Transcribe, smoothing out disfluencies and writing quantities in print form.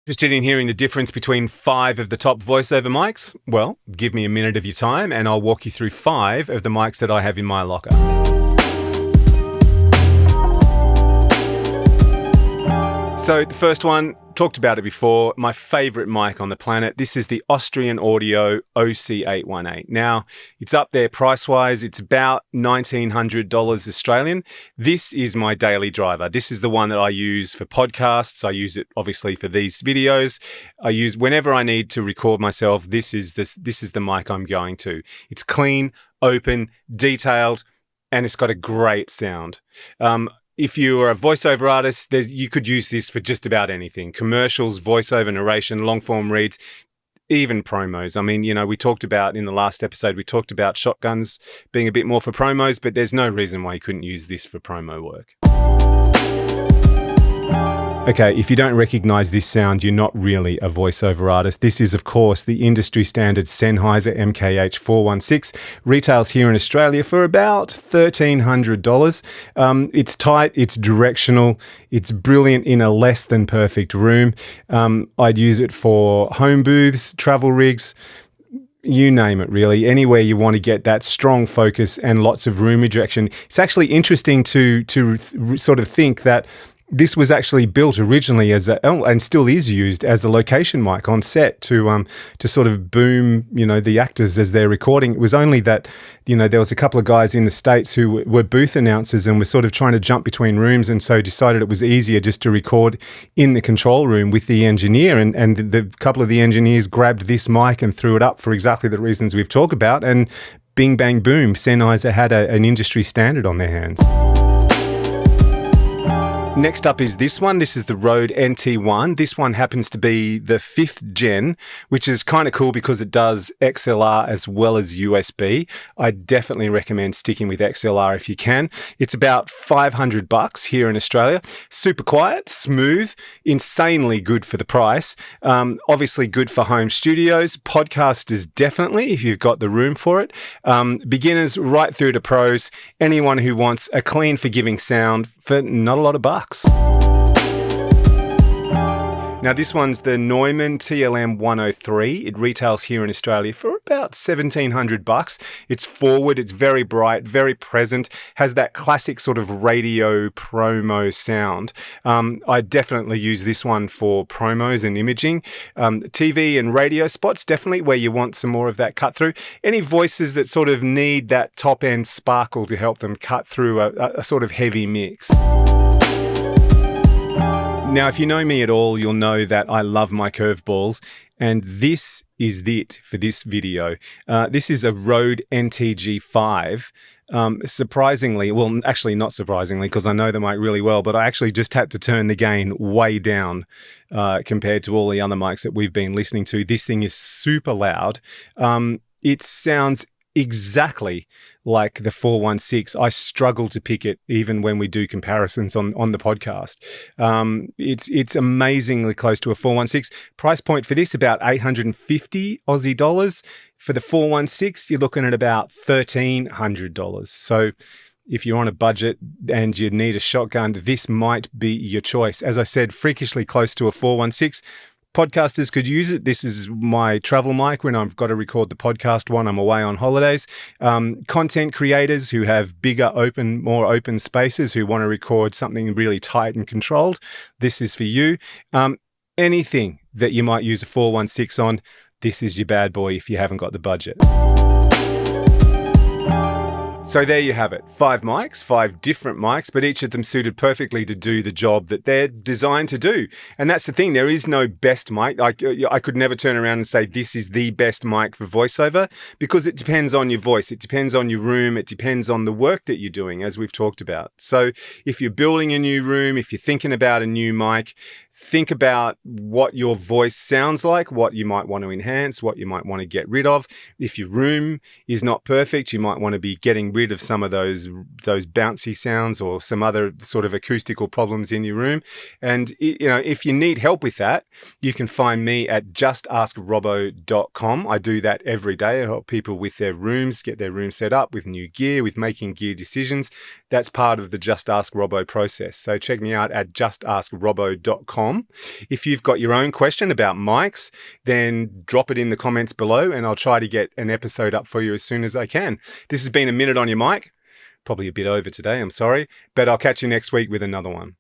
Interested in hearing the difference between 5 of the top voiceover mics? Well, give me a minute of your time and I'll walk you through 5 of the mics that I have in my locker. So the first one, talked about it before, my favorite mic on the planet. This is the Austrian Audio OC818. Now, it's up there price-wise. It's about $1,900 Australian. This is my daily driver. This is the one that I use for podcasts. I use it, obviously, for these videos. I use whenever I need to record myself. This is the mic I'm going to. It's clean, open, detailed, and it's got a great sound. If you are a voiceover artist, you could use this for just about anything. Commercials, voiceover narration, long-form reads, even promos. I mean, we talked about in the last episode, we talked about shotguns being a bit more for promos, but there's no reason why you couldn't use this for promo work. Okay, if you don't recognize this sound, you're not really a voiceover artist. This is, of course, the industry standard Sennheiser MKH416. Retails here in Australia for about $1,300. It's tight, it's directional, it's brilliant in a less than perfect room. I'd use it for home booths, travel rigs, you name it, really. Anywhere you want to get that strong focus and lots of room ejection. It's actually interesting to sort of think that this was actually built originally and still is used as a location mic on set to sort of boom, the actors as they're recording. It was only that, there was a couple of guys in the States who were booth announcers and were sort of trying to jump between rooms, and so decided it was easier just to record in the control room with the engineer. And the couple of the engineers grabbed this mic and threw it up for exactly the reasons we've talked about. And bing, bang, boom, Sennheiser had an industry standard on their hands. Next up is this one. This is the RØDE NT1. This one happens to be the 5th gen, which is kind of cool because it does XLR as well as USB. I definitely recommend sticking with XLR if you can. It's about $500 here in Australia. Super quiet, smooth, insanely good for the price. Obviously good for home studios. Podcasters definitely, if you've got the room for it. Beginners right through to pros. Anyone who wants a clean, forgiving sound for not a lot of bucks. Now this one's the Neumann TLM103. It retails here in Australia for about $1,700. It's forward, it's very bright, very present, has that classic sort of radio promo sound. I definitely use this one for promos and imaging. TV and radio spots, definitely where you want some more of that cut through. Any voices that sort of need that top end sparkle to help them cut through a sort of heavy mix. Now, if you know me at all, you'll know that I love my curveballs, and this is it for this video. This is a RØDE NTG5. Surprisingly, well, actually not surprisingly, because I know the mic really well, but I actually just had to turn the gain way down compared to all the other mics that we've been listening to. This thing is super loud. It sounds exactly like the 416. I struggle to pick it even when we do comparisons on the podcast. It's amazingly close to a 416. Price point for this, about 850 Aussie dollars. For the 416, you're looking at about $1,300. So if you're on a budget and you need a shotgun, this might be your choice. As I said, freakishly close to a 416. Podcasters could use it. This is my travel mic when I've got to record the podcast when I'm away on holidays. Content creators who have bigger, more open spaces, who want to record something really tight and controlled, this is for you. Anything that you might use a 416 on, this is your bad boy if you haven't got the budget. So there you have it. 5 mics, 5 different mics, but each of them suited perfectly to do the job that they're designed to do. And that's the thing. There is no best mic. I could never turn around and say this is the best mic for voiceover, because it depends on your voice. It depends on your room. It depends on the work that you're doing, as we've talked about. So if you're building a new room, if you're thinking about a new mic, think about what your voice sounds like, what you might want to enhance, what you might want to get rid of. If your room is not perfect, you might want to be getting getting rid of some of those bouncy sounds or some other sort of acoustical problems in your room. And if you need help with that, you can find me at justaskrobbo.com. I do that every day. I help people with their rooms, get their room set up with new gear, with making gear decisions. That's part of the Just Ask Robbo process. So check me out at justaskrobbo.com. If you've got your own question about mics, then drop it in the comments below and I'll try to get an episode up for you as soon as I can. This has been A Minute on Your Mic. Probably a bit over today, I'm sorry, but I'll catch you next week with another one.